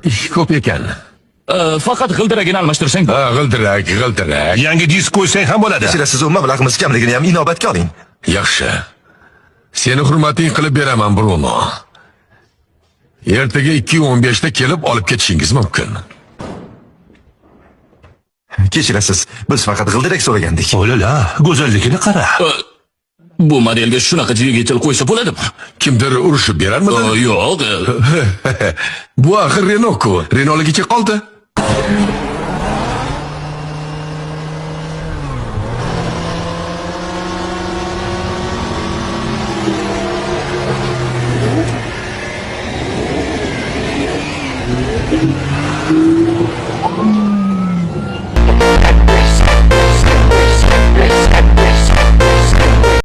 Ish ko'p ekan. Faqat g'ildiragini almashtirsang. Ha, g'ildirak. Yangi disk qo'ysang ham bo'ladi. Kechirasiz, u mablag'imiz kamligini ham inobatga oling. Yaxshi. Seni hurmating qilib beraman, Bruno. Ertaga 2:15 da kelib olib ketishingiz mumkin. Kechirasiz, biz faqat g'ildirak so'ragandik. O'lala, go'zalligini qara. Bu modelga shunaqa dvigatel qo'ysa bo'ladimi? Kimdir urushib berarmidi? Yo'q. Bu axir Renault-ku. Renaultligicha qoldi.